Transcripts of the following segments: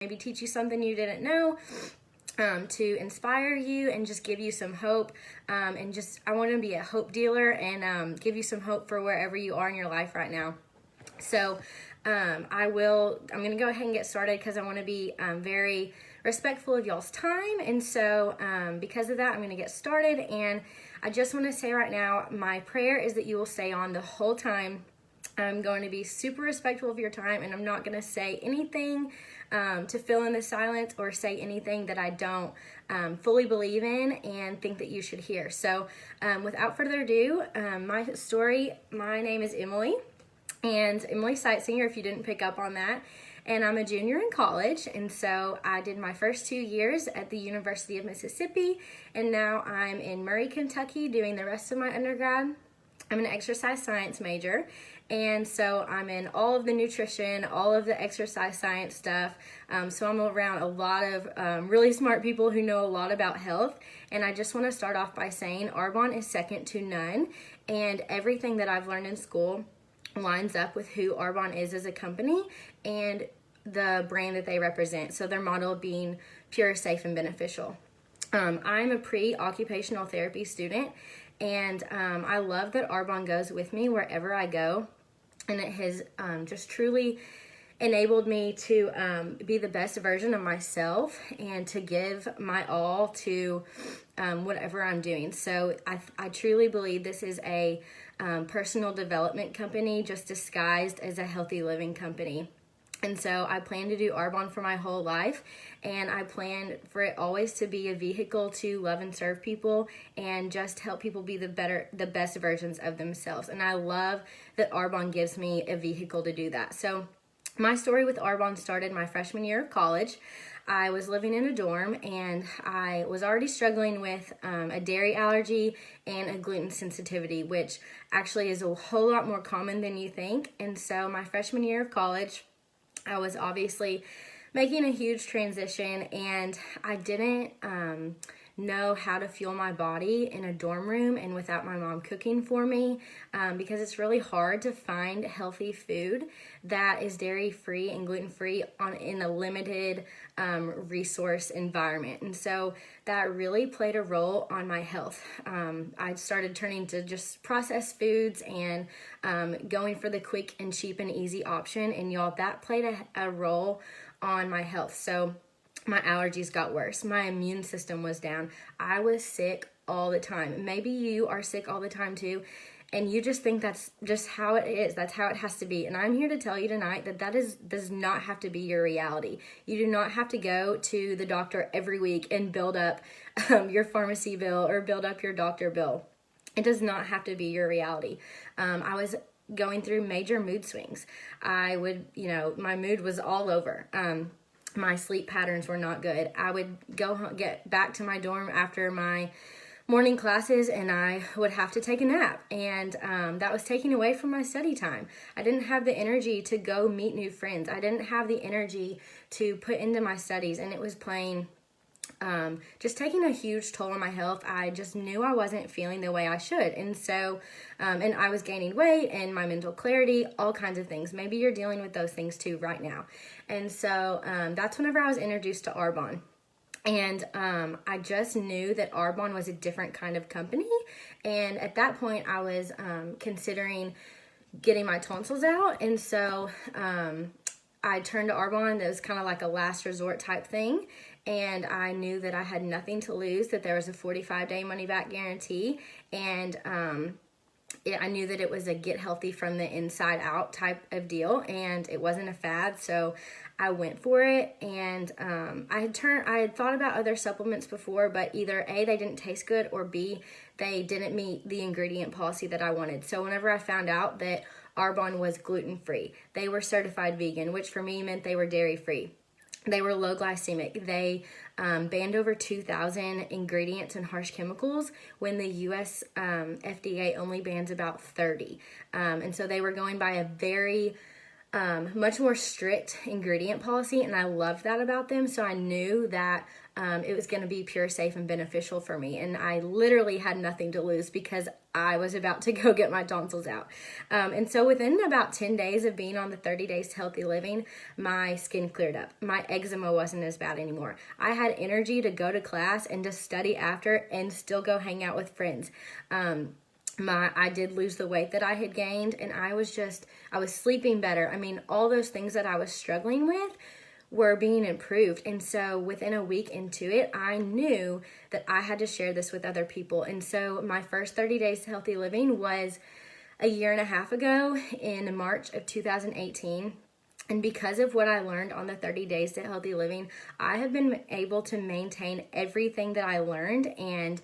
maybe teach you something you didn't know, to inspire you and just give you some hope. And just, I want to be a hope dealer and give you some hope for wherever you are in your life right now. So I'm going to go ahead and get started because I want to be very respectful of y'all's time. And so because of that, I'm going to get started. And I just want to say right now, my prayer is that you will stay on the whole time. I'm going to be super respectful of your time, and I'm not going to say anything to fill in the silence or say anything that I don't fully believe in and think that you should hear. So without further ado, my story, my name is Emily, and Emily Seitzinger, if you didn't pick up on that. And I'm a junior in college, and so I did my first 2 years at the University of Mississippi, and now I'm in Murray, Kentucky doing the rest of my undergrad. I'm an exercise science major, and so I'm in all of the nutrition, all of the exercise science stuff. So I'm around a lot of really smart people who know a lot about health. And I just want to start off by saying Arbonne is second to none, and everything that I've learned in school lines up with who Arbonne is as a company and the brand that they represent. So their motto being pure, safe, and beneficial. I'm a pre-occupational therapy student, and I love that Arbonne goes with me wherever I go, and it has just truly enabled me to be the best version of myself and to give my all to whatever I'm doing. So I truly believe this is a personal development company just disguised as a healthy living company. And so I plan to do Arbonne for my whole life, and I plan for it always to be a vehicle to love and serve people and just help people be the best versions of themselves. And I love that Arbonne gives me a vehicle to do that. So my story with Arbonne started my freshman year of college. I was living in a dorm, and I was already struggling with a dairy allergy and a gluten sensitivity, which actually is a whole lot more common than you think. And so my freshman year of college, I was obviously making a huge transition, and I didn't know how to fuel my body in a dorm room and without my mom cooking for me, because it's really hard to find healthy food that is dairy-free and gluten-free in a limited resource environment. And so that really played a role on my health. I started turning to just processed foods and going for the quick and cheap and easy option. And y'all, that played a role on my health. So my allergies got worse. My immune system was down. I was sick all the time. Maybe you are sick all the time too, and you just think that's just how it is. That's how it has to be. And I'm here to tell you tonight that does not have to be your reality. You do not have to go to the doctor every week and build up your pharmacy bill or build up your doctor bill. It does not have to be your reality. I was going through major mood swings. I would, my mood was all over. My sleep patterns were not good. I would get back to my dorm after my morning classes, and I would have to take a nap, and that was taken away from my study time. I didn't have the energy to go meet new friends. I didn't have the energy to put into my studies, and it was just taking a huge toll on my health. I just knew I wasn't feeling the way I should. And so, and I was gaining weight and my mental clarity, all kinds of things. Maybe you're dealing with those things too right now. And so that's whenever I was introduced to Arbonne. And I just knew that Arbonne was a different kind of company. And at that point, I was considering getting my tonsils out. And so I turned to Arbonne. That was kind of like a last resort type thing. And I knew that I had nothing to lose, that there was a 45-day money-back guarantee. And I knew that it was a get healthy from the inside out type of deal, and it wasn't a fad, so I went for it. And I had thought about other supplements before, but either A, they didn't taste good, or B, they didn't meet the ingredient policy that I wanted. So whenever I found out that Arbonne was gluten-free, they were certified vegan, which for me meant they were dairy-free. They were low glycemic. They banned over 2,000 ingredients and harsh chemicals when the U.S. FDA only bans about 30. And so they were going by a very much more strict ingredient policy, and I loved that about them. So I knew that it was going to be pure, safe, and beneficial for me. And I literally had nothing to lose because I was about to go get my tonsils out. And so within about 10 days of being on the 30 Days to Healthy Living, my skin cleared up. My eczema wasn't as bad anymore. I had energy to go to class and to study after and still go hang out with friends. I did lose the weight that I had gained, and I was sleeping better. I mean, all those things that I was struggling with were being improved. And so within a week into it, I knew that I had to share this with other people. And so my first 30 Days to Healthy Living was a year and a half ago in March of 2018. And because of what I learned on the 30 Days to Healthy Living, I have been able to maintain everything that I learned and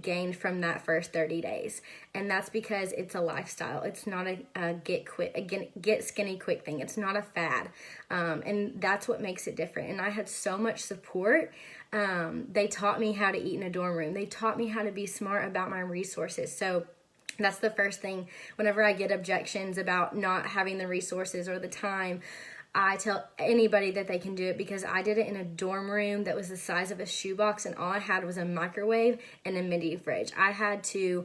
gained from that first 30 days. And that's because it's a lifestyle. It's not a get skinny quick thing. It's not a fad. And that's what makes it different. And I had so much support. They taught me how to eat in a dorm room. They taught me how to be smart about my resources. So that's the first thing. Whenever I get objections about not having the resources or the time, I tell anybody that they can do it because I did it in a dorm room that was the size of a shoebox, and all I had was a microwave and a mini fridge. I had to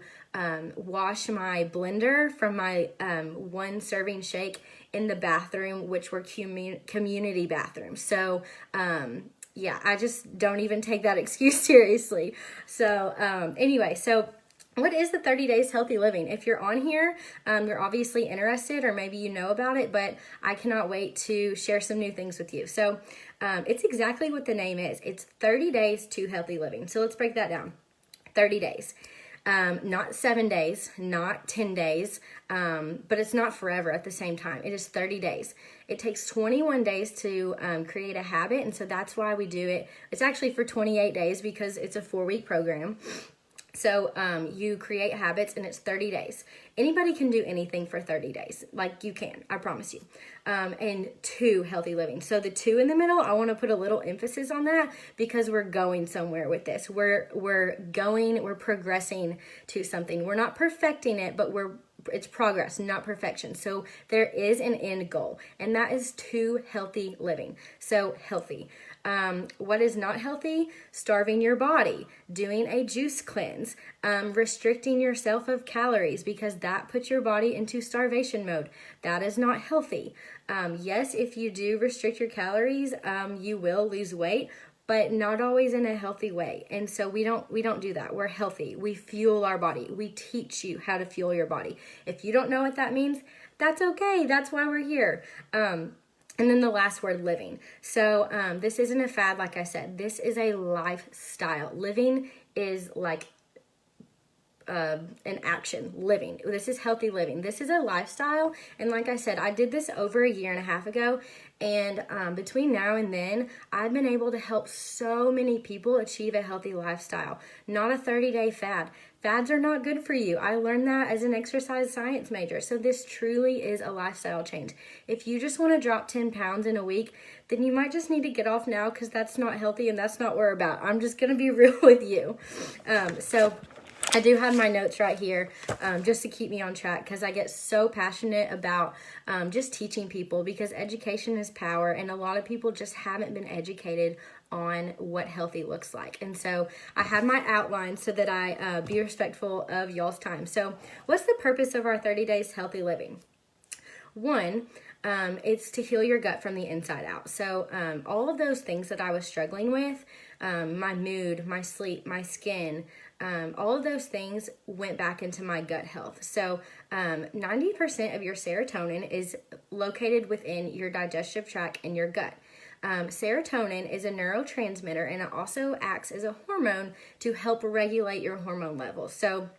wash my blender from my one serving shake in the bathroom, which were community bathrooms. So yeah, I just don't even take that excuse seriously. So anyway, so what is the 30 Days Healthy Living? If you're on here, you're obviously interested, or maybe you know about it, but I cannot wait to share some new things with you. So it's exactly what the name is. It's 30 Days to Healthy Living. So let's break that down. 30 days. Not 7 days, not 10 days, but it's not forever at the same time. It is 30 days. It takes 21 days to create a habit, and so that's why we do it. It's actually for 28 days because it's a 4-week program. So you create habits, and it's 30 days. Anybody can do anything for 30 days. Like, you can, I promise you. And 2, healthy living. So the 2 in the middle, I want to put a little emphasis on that because we're going somewhere with this. We're progressing to something. We're not perfecting it, but it's progress, not perfection. So there is an end goal, and that is 2 healthy living. So healthy. What is not healthy? Starving your body, doing a juice cleanse, restricting yourself of calories because that puts your body into starvation mode. That is not healthy. Yes, if you do restrict your calories, you will lose weight, but not always in a healthy way. And so we don't do that. We're healthy. We fuel our body. We teach you how to fuel your body. If you don't know what that means, that's okay. That's why we're here. And then the last word, living. So this isn't a fad, like I said. This is a lifestyle. Living is like an action. Living. This is healthy living. This is a lifestyle. And like I said, I did this over a year and a half ago. And between now and then, I've been able to help so many people achieve a healthy lifestyle. Not a 30-day fad. Fads are not good for you. I learned that as an exercise science major. So this truly is a lifestyle change. If you just want to drop 10 pounds in a week, then you might just need to get off now because that's not healthy and that's not what we're about. I'm just going to be real with you. So I do have my notes right here just to keep me on track because I get so passionate about just teaching people because education is power, and a lot of people just haven't been educated on what healthy looks like. And so I have my outline so that I be respectful of y'all's time. So what's the purpose of our 30 Days Healthy Living? 1, it's to heal your gut from the inside out. So all of those things that I was struggling with, my mood, my sleep, my skin, all of those things went back into my gut health. So 90% of your serotonin is located within your digestive tract and your gut. Serotonin is a neurotransmitter, and it also acts as a hormone to help regulate your hormone levels. So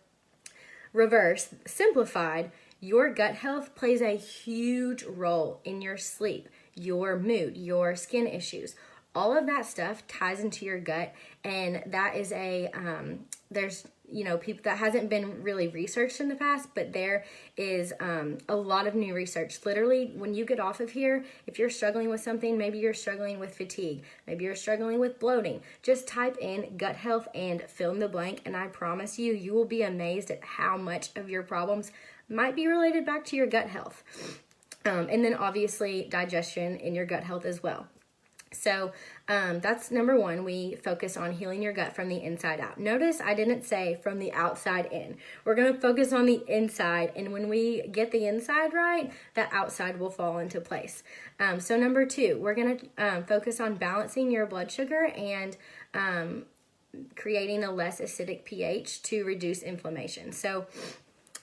simplified, your gut health plays a huge role in your sleep, your mood, your skin issues. All of that stuff ties into your gut, and that is there's people that hasn't been really researched in the past, but there is a lot of new research. Literally, when you get off of here, if you're struggling with something, maybe you're struggling with fatigue, maybe you're struggling with bloating, just type in gut health and fill in the blank, and I promise you, you will be amazed at how much of your problems might be related back to your gut health. And then obviously digestion in your gut health as well. So that's number one. We focus on healing your gut from the inside out. Notice I didn't say from the outside in. We're going to focus on the inside. And when we get the inside right, the outside will fall into place. So number two, we're going to focus on balancing your blood sugar and creating a less acidic pH to reduce inflammation. So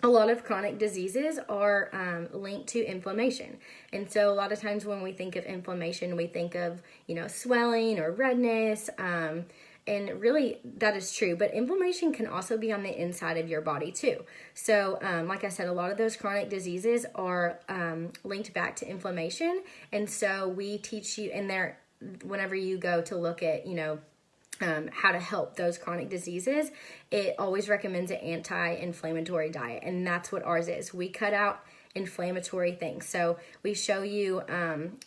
a lot of chronic diseases are linked to inflammation. And so a lot of times when we think of inflammation, we think of, swelling or redness. And really that is true, but inflammation can also be on the inside of your body too. So like I said, a lot of those chronic diseases are linked back to inflammation. And so we teach you in there, whenever you go to look at, how to help those chronic diseases, it always recommends an anti-inflammatory diet. And that's what ours is. We cut out inflammatory things. So we show you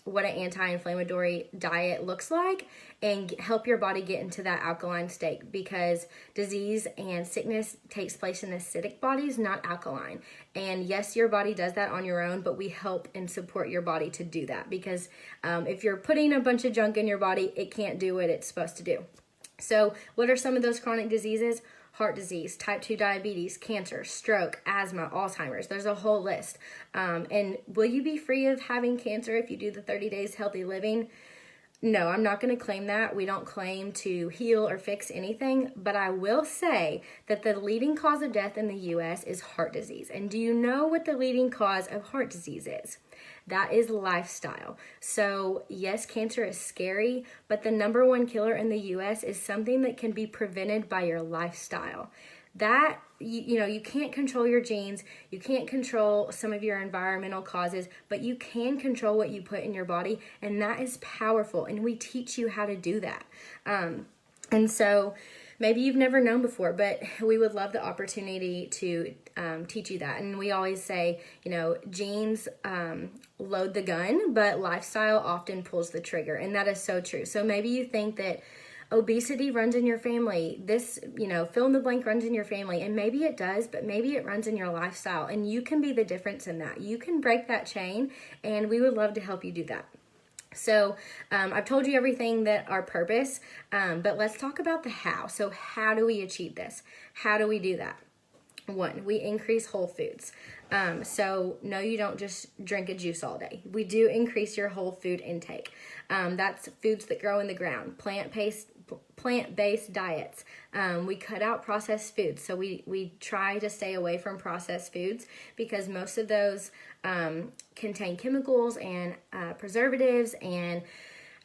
what an anti-inflammatory diet looks like and help your body get into that alkaline state, because disease and sickness takes place in acidic bodies, not alkaline. And yes, your body does that on your own, but we help and support your body to do that, because if you're putting a bunch of junk in your body, it can't do what it's supposed to do. So what are some of those chronic diseases? Heart disease, type 2 diabetes, cancer, stroke, asthma, Alzheimer's. There's a whole list. And will you be free of having cancer if you do the 30 days healthy living? No, I'm not going to claim that. We don't claim to heal or fix anything, but I will say that the leading cause of death in the U.S. is heart disease. And do you know what the leading cause of heart disease is? That is lifestyle. So yes, cancer is scary, but the number one killer in the U.S. is something that can be prevented by your lifestyle. That, you can't control your genes, you can't control some of your environmental causes, but you can control what you put in your body, and that is powerful, and we teach you how to do that. And so maybe you've never known before, but we would love the opportunity to teach you that. And we always say, genes load the gun, but lifestyle often pulls the trigger. And that is so true. So maybe you think that obesity runs in your family. This, fill in the blank runs in your family. And maybe it does, but maybe it runs in your lifestyle. And you can be the difference in that. You can break that chain, and we would love to help you do that. So I've told you everything that our purpose, but let's talk about the how. So how do we achieve this? How do we do that? One, we increase whole foods. So no, you don't just drink a juice all day. We do increase your whole food intake. That's foods that grow in the ground, plant-based diets. We cut out processed foods. So we try to stay away from processed foods, because most of those contain chemicals and preservatives and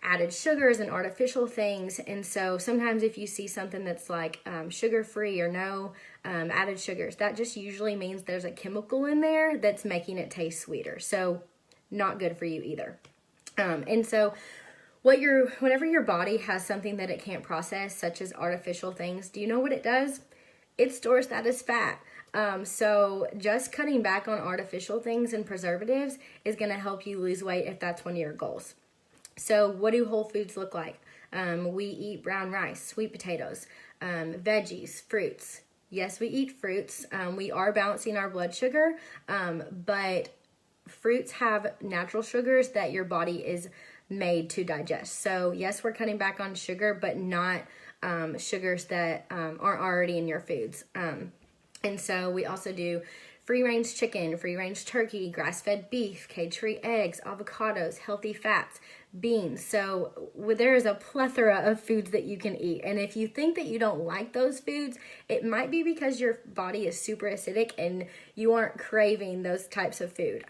added sugars and artificial things. And so sometimes if you see something that's like sugar-free or no added sugars, that just usually means there's a chemical in there that's making it taste sweeter. So not good for you either. And so whenever your body has something that it can't process, such as artificial things, do you know what it does? It stores that as fat. So just cutting back on artificial things and preservatives is going to help you lose weight if that's one of your goals. So what do whole foods look like? We eat brown rice, sweet potatoes, veggies, fruits. Yes, we eat fruits. We are balancing our blood sugar, but fruits have natural sugars that your body is made to digest. So yes, we're cutting back on sugar, but not sugars that aren't already in your foods. And so we also do free-range chicken, free-range turkey, grass-fed beef, cage-free eggs, avocados, healthy fats, beans. So there is a plethora of foods that you can eat. And if you think that you don't like those foods, it might be because your body is super acidic and you aren't craving those types of food.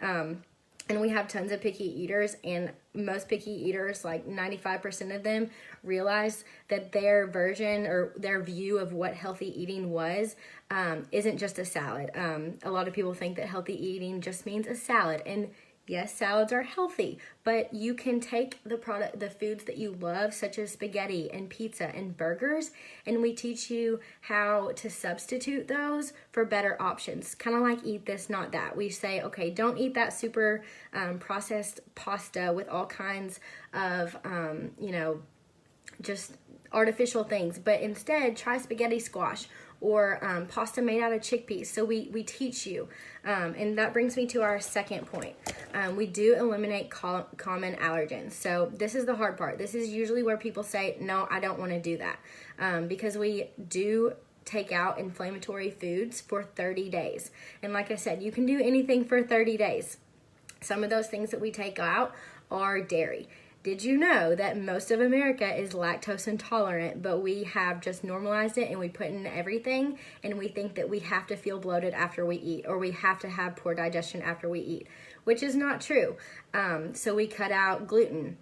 And we have tons of picky eaters, and most picky eaters, like 95% of them, realize that their version or their view of what healthy eating was isn't just a salad. A lot of people think that healthy eating just means a salad, and yes, salads are healthy, but you can take the foods that you love, such as spaghetti and pizza and burgers, and we teach you how to substitute those for better options. Kind of like eat this, not that. We say, okay, don't eat that super processed pasta with all kinds of, just artificial things, but instead try spaghetti squash or pasta made out of chickpeas. So we teach you. And that brings me to our second point. We do eliminate common allergens. So this is the hard part. This is usually where people say, no, I don't want to do that. Because we do take out inflammatory foods for 30 days. And like I said, you can do anything for 30 days. Some of those things that we take out are dairy. Did you know that most of America is lactose intolerant, but we have just normalized it and we put in everything, and we think that we have to feel bloated after we eat, or we have to have poor digestion after we eat, which is not true. So we cut out gluten.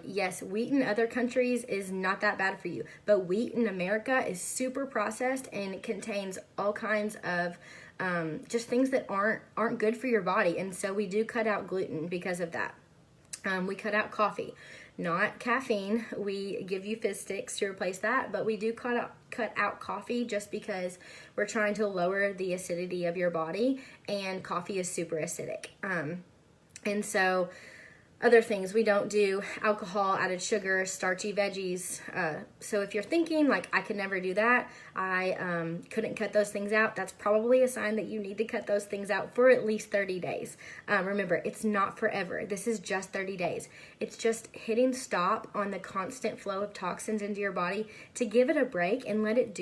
Yes, wheat in other countries is not that bad for you, but wheat in America is super processed and it contains all kinds of just things that aren't good for your body, and so we do cut out gluten because of that. We cut out coffee, not caffeine. We give you fizz sticks to replace that, but we do cut out coffee just because we're trying to lower the acidity of your body, and coffee is super acidic. And so other things, we don't do alcohol, added sugar, starchy veggies. So if you're thinking like, I could never do that, I couldn't cut those things out, that's probably a sign that you need to cut those things out for at least 30 days. Remember, it's not forever. This is just 30 days. It's just hitting stop on the constant flow of toxins into your body to give it a break and let it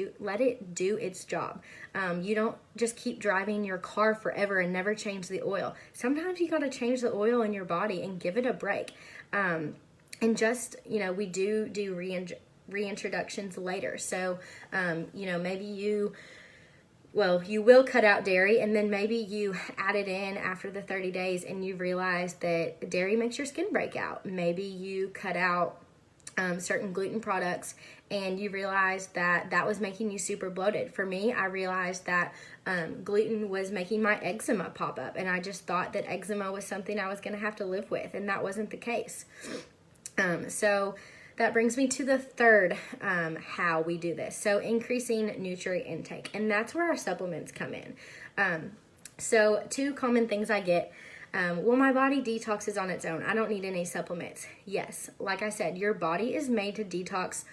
do its job. You don't just keep driving your car forever and never change the oil. Sometimes you got to change the oil in your body and give it a break. And just, we do reintroductions later. So, maybe you will cut out dairy, and then maybe you add it in after the 30 days and you realize that dairy makes your skin break out. Maybe you cut out certain gluten products and you realized that was making you super bloated. For me, I realized that gluten was making my eczema pop up, and I just thought that eczema was something I was going to have to live with, and that wasn't the case. So that brings me to the third how we do this. So increasing nutrient intake, and that's where our supplements come in. So two common things I get. Well, my body detoxes on its own. I don't need any supplements. Yes, like I said, your body is made to detox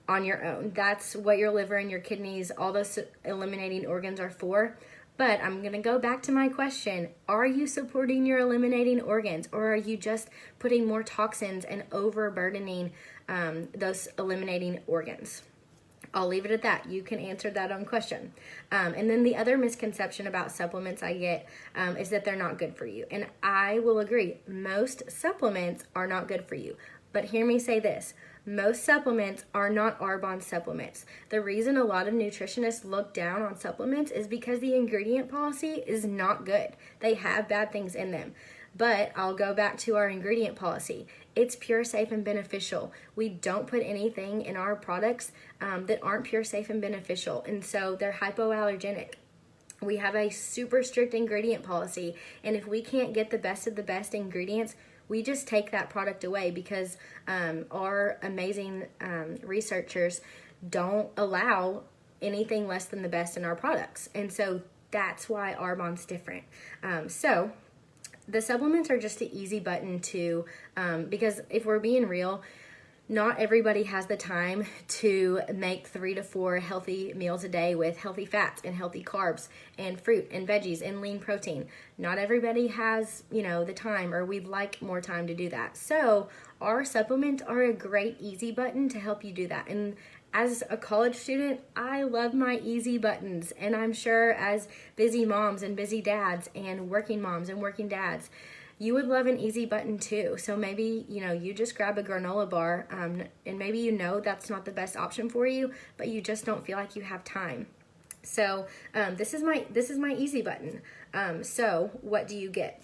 on your own. That's what your liver and your kidneys, all those eliminating organs are for. But I'm going to go back to my question. Are you supporting your eliminating organs, or are you just putting more toxins and overburdening those eliminating organs? I'll leave it at that. You can answer that own question. And then the other misconception about supplements I get is that they're not good for you. And I will agree, most supplements are not good for you. But hear me say this. Most supplements are not Arbonne supplements. The reason a lot of nutritionists look down on supplements is because the ingredient policy is not good. They have bad things in them. But I'll go back to our ingredient policy. It's pure, safe, and beneficial. We don't put anything in our products that aren't pure, safe, and beneficial. And so they're hypoallergenic. We have a super strict ingredient policy. And if we can't get the best of the best ingredients, we just take that product away because our amazing researchers don't allow anything less than the best in our products. And so that's why Arbonne's different. So the supplements are just an easy button to, because if we're being real, not everybody has the time to make 3 to 4 healthy meals a day with healthy fats and healthy carbs and fruit and veggies and lean protein. Not everybody has, the time, or we'd like more time to do that. So our supplements are a great easy button to help you do that. And as a college student, I love my easy buttons. And I'm sure as busy moms and busy dads and working moms and working dads, you would love an easy button too. So maybe, you just grab a granola bar and maybe that's not the best option for you, but you just don't feel like you have time. So this is my easy button. So what do you get?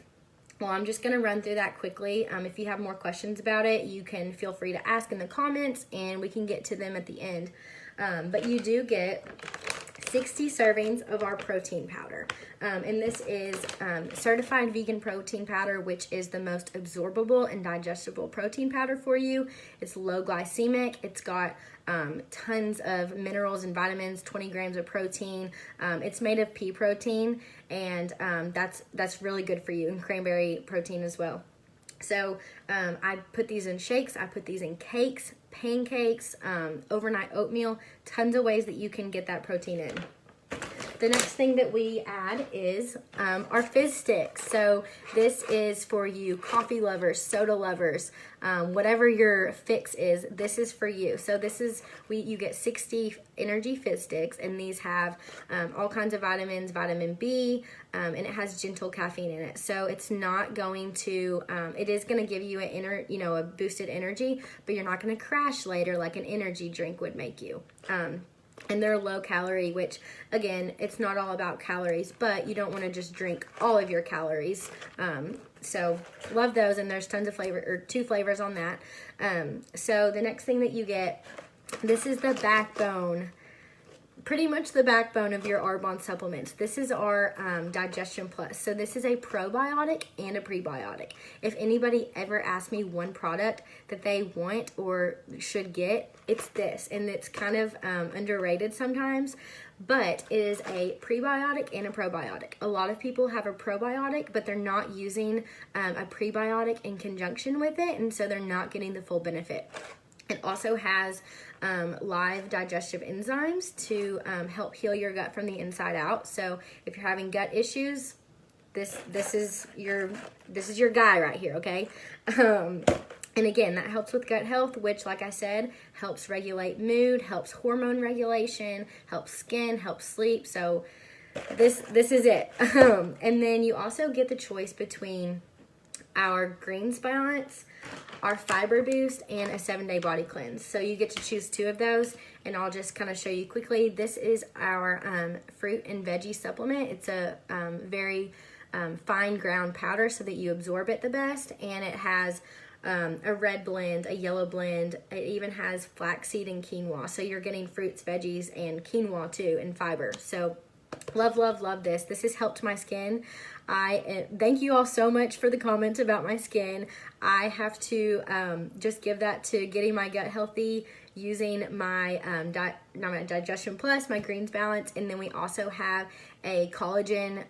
Well, I'm just going to run through that quickly. If you have more questions about it, you can feel free to ask in the comments and we can get to them at the end. But you do get 60 servings of our protein powder. And this is certified vegan protein powder, which is the most absorbable and digestible protein powder for you. It's low glycemic. It's got tons of minerals and vitamins, 20 grams of protein. It's made of pea protein, and that's really good for you, and cranberry protein as well. So I put these in shakes. I put these in cakes, pancakes, overnight oatmeal, tons of ways that you can get that protein in. the next thing that we add is our fizz sticks. So this is for you coffee lovers, soda lovers, whatever your fix is, this is for you. So this is, you get 60 energy fizz sticks, and these have all kinds of vitamins, vitamin B, and it has gentle caffeine in it. So it's not going to, it is going to give you a boosted energy, but you're not going to crash later like an energy drink would make you. And they're low calorie, which again, it's not all about calories, but you don't want to just drink all of your calories. So love those, and there's tons of flavor, or 2 flavors on that. So the next thing that you get, this is the backbone, pretty much the backbone of your Arbonne supplements. This is our Digestion Plus. So this is a probiotic and a prebiotic. If anybody ever asks me one product that they want or should get, it's this. And it's kind of underrated sometimes, but it is a prebiotic and a probiotic. A lot of people have a probiotic, but they're not using a prebiotic in conjunction with it, and so they're not getting the full benefit. It also has live digestive enzymes to help heal your gut from the inside out. So if you're having gut issues, this is your guy right here, okay? And again, that helps with gut health, which, like I said, helps regulate mood, helps hormone regulation, helps skin, helps sleep. So this is it. And then you also get the choice between our greens balance, our fiber boost, and a 7-day body cleanse. So you get to choose 2 of those, and I'll just kind of show you quickly. This is our fruit and veggie supplement. It's a very fine ground powder so that you absorb it the best, and it has a red blend, a yellow blend. It even has flaxseed and quinoa. So you're getting fruits, veggies, and quinoa too, and fiber. So love, love, love this. This has helped my skin. I thank you all so much for the comments about my skin. I have to just give that to getting my gut healthy using my Digestion Plus, my Greens Balance, and then we also have a collagen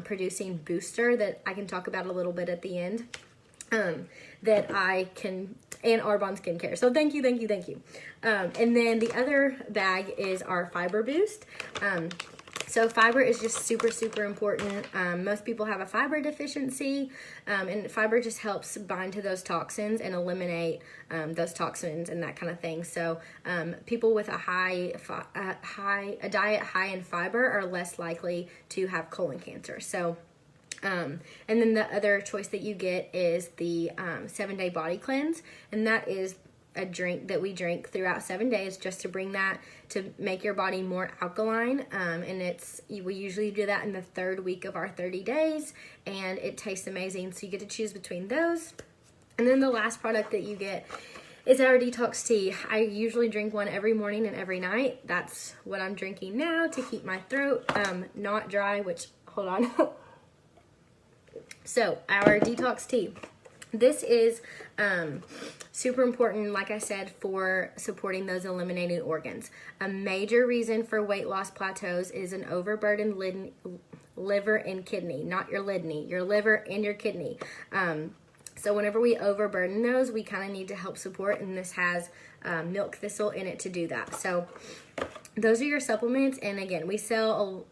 producing booster that I can talk about a little bit at the end. That I can, and Arbonne Skincare. So thank you, thank you, thank you. And then the other bag is our fiber boost. So fiber is just super, super important. Most people have a fiber deficiency, and fiber just helps bind to those toxins and eliminate those toxins and that kind of thing. So people with a diet high in fiber are less likely to have colon cancer. So and then the other choice that you get is the 7-day body cleanse, and that is a drink that we drink throughout 7 days just to bring that, to make your body more alkaline, and we usually do that in the 3rd week of our 30 days, and it tastes amazing. So you get to choose between those. And then the last product that you get is our detox tea. I usually drink one every morning and every night. That's what I'm drinking now to keep my throat not dry, which, hold on. So our detox tea, this is super important, like I said, for supporting those eliminating organs. A major reason for weight loss plateaus is an overburdened liver and kidney, not your lidney, your liver and your kidney. So whenever we overburden those, we kind of need to help support, and this has milk thistle in it to do that. So those are your supplements, and again, we sell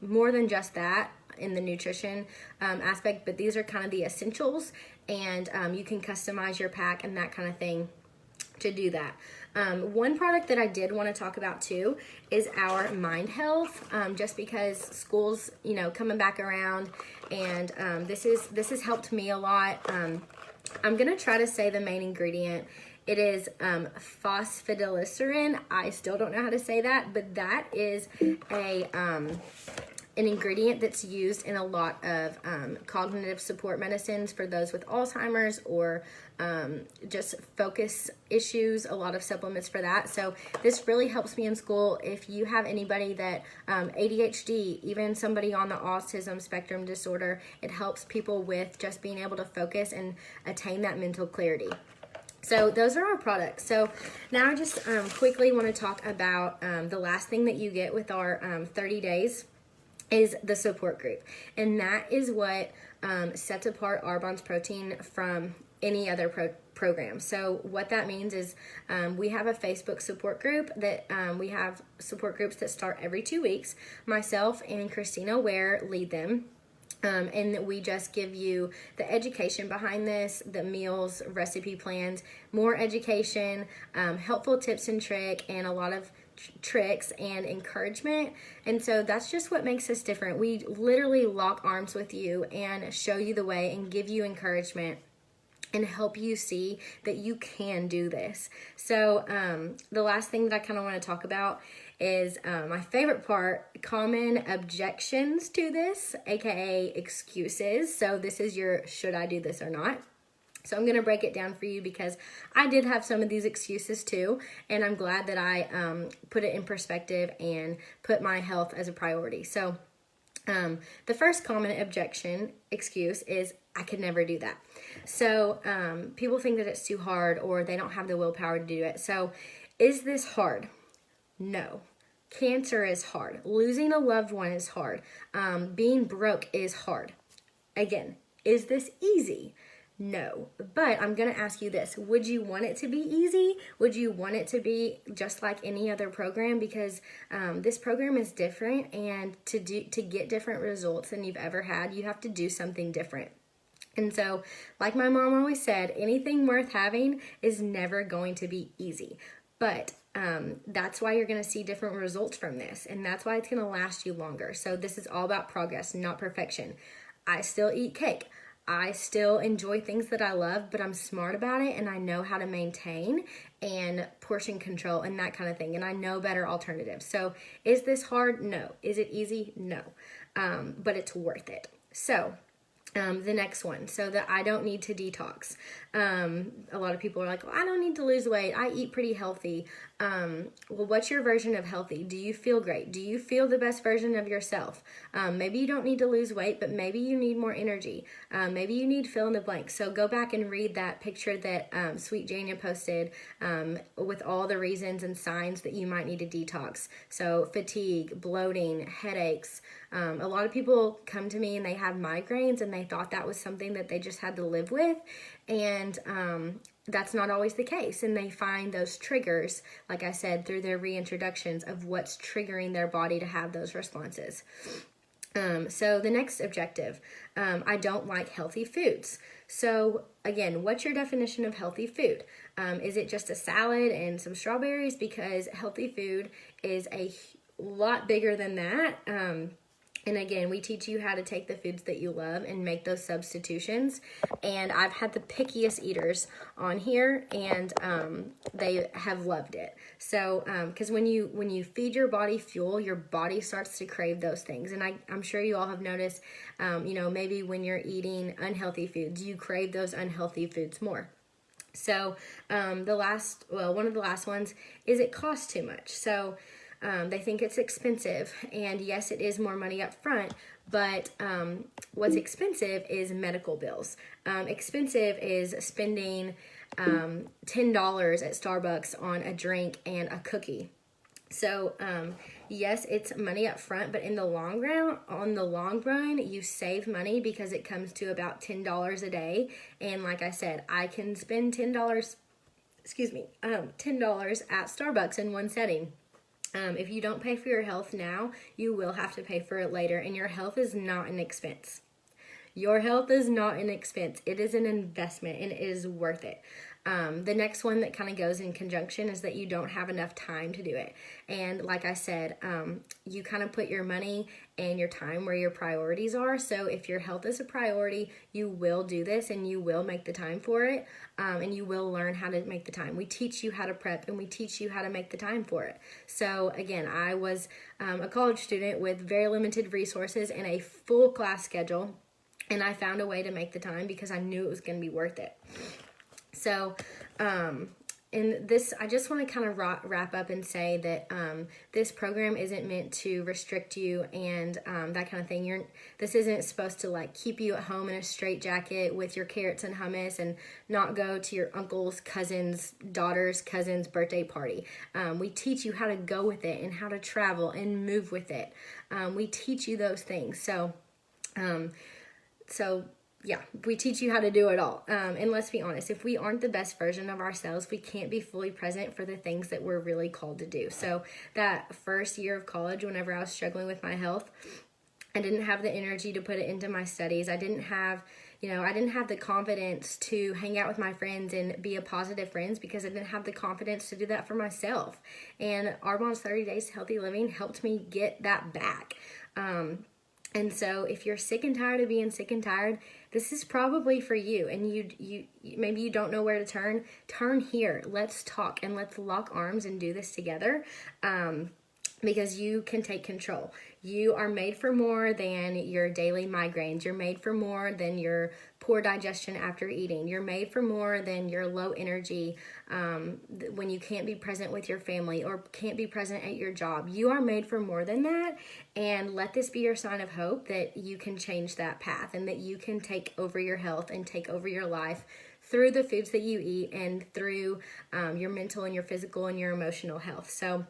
more than just that in the nutrition aspect, but these are kind of the essentials, and you can customize your pack and that kind of thing to do that. One product that I did want to talk about too is our mind health, just because school's coming back around, and this has helped me a lot. I'm gonna try to say the main ingredient. It is phosphatidylserine. I still don't know how to say that, but that is an ingredient that's used in a lot of cognitive support medicines for those with Alzheimer's or just focus issues, a lot of supplements for that. So this really helps me in school. If you have anybody that ADHD, even somebody on the autism spectrum disorder, it helps people with just being able to focus and attain that mental clarity. So those are our products. So now I just quickly want to talk about the last thing that you get with our 30 days is the support group. And that is what sets apart Arbonne's protein from any other program. So what that means is we have a Facebook support group that we have support groups that start every 2 weeks. Myself and Christina Ware lead them. And we just give you the education behind this, the meals, recipe plans, more education, helpful tips and and a lot of tricks and encouragement. And so that's just what makes us different. We literally lock arms with you and show you the way and give you encouragement and help you see that you can do this. So the last thing that I kind of want to talk about is my favorite part, common objections to this, aka excuses. So this is your should I do this or not. So I'm going to break it down for you because I did have some of these excuses too, and I'm glad that I put it in perspective and put my health as a priority. So the first common excuse is I could never do that. So people think that it's too hard or they don't have the willpower to do it. So is this hard? No. Cancer is hard. Losing a loved one is hard. Being broke is hard. Again, is this easy? No. But I'm going to ask you this. Would you want it to be easy? Would you want it to be just like any other program? Because this program is different, and to get different results than you've ever had, you have to do something different. And so, like my mom always said, anything worth having is never going to be easy. But that's why you're going to see different results from this. And that's why it's going to last you longer. So this is all about progress, not perfection. I still eat cake. I still enjoy things that I love, but I'm smart about it and I know how to maintain and portion control and that kind of thing. And I know better alternatives. So is this hard? No. Is it easy? No. But it's worth it. So the next one, so that I don't need to detox. A lot of people are like, well, I don't need to lose weight. I eat pretty healthy. Well, what's your version of healthy? Do you feel great? Do you feel the best version of yourself? Maybe you don't need to lose weight, but maybe you need more energy. Maybe you need fill in the blank. So go back and read that picture that Sweet Jania posted with all the reasons and signs that you might need to detox. So fatigue, bloating, headaches. A lot of people come to me and they have migraines and they thought that was something that they just had to live with. And that's not always the case. And they find those triggers, like I said, through their reintroductions of what's triggering their body to have those responses. So the next objective, I don't like healthy foods. So again, what's your definition of healthy food? Is it just a salad and some strawberries? Because healthy food is a lot bigger than that. And again, we teach you how to take the foods that you love and make those substitutions. And I've had the pickiest eaters on here, and they have loved it. So, because when you feed your body fuel, your body starts to crave those things. And I'm sure you all have noticed, maybe when you're eating unhealthy foods, you crave those unhealthy foods more. So, one of the last ones is it costs too much. So, they think it's expensive, and yes, it is more money up front, but what's expensive is medical bills. Expensive is spending $10 at Starbucks on a drink and a cookie. So yes, it's money up front, but on the long run, you save money because it comes to about $10 a day. And like I said, I can spend $10 at Starbucks in one setting. If you don't pay for your health now, you will have to pay for it later, and your health is not an expense. Your health is not an expense. It is an investment, and it is worth it. The next one that kind of goes in conjunction is that you don't have enough time to do it. And like I said, you kind of put your money and your time where your priorities are. So if your health is a priority, you will do this and you will make the time for it. And you will learn how to make the time. We teach you how to prep and we teach you how to make the time for it. So again, I was a college student with very limited resources and a full class schedule. And I found a way to make the time because I knew it was going to be worth it. So, and this, I just want to kind of wrap up and say that this program isn't meant to restrict you and that kind of thing. This isn't supposed to like keep you at home in a straitjacket with your carrots and hummus and not go to your uncle's cousin's daughter's cousin's birthday party. We teach you how to go with it and how to travel and move with it. We teach you those things. So yeah, we teach you how to do it all. And let's be honest, if we aren't the best version of ourselves, we can't be fully present for the things that we're really called to do. So that first year of college, whenever I was struggling with my health, I didn't have the energy to put it into my studies. I didn't have the confidence to hang out with my friends and be a positive friends because I didn't have the confidence to do that for myself. And Arbonne's 30 Days to Healthy Living helped me get that back. And so if you're sick and tired of being sick and tired, this is probably for you. And you maybe you don't know where to turn here. Let's talk and let's lock arms and do this together. Because you can take control. You are made for more than your daily migraines. You're made for more than your poor digestion after eating. You're made for more than your low energy when you can't be present with your family or can't be present at your job. You are made for more than that, and let this be your sign of hope that you can change that path and that you can take over your health and take over your life through the foods that you eat and through your mental and your physical and your emotional health. So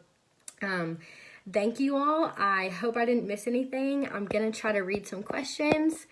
thank you all. I hope I didn't miss anything. I'm going to try to read some questions.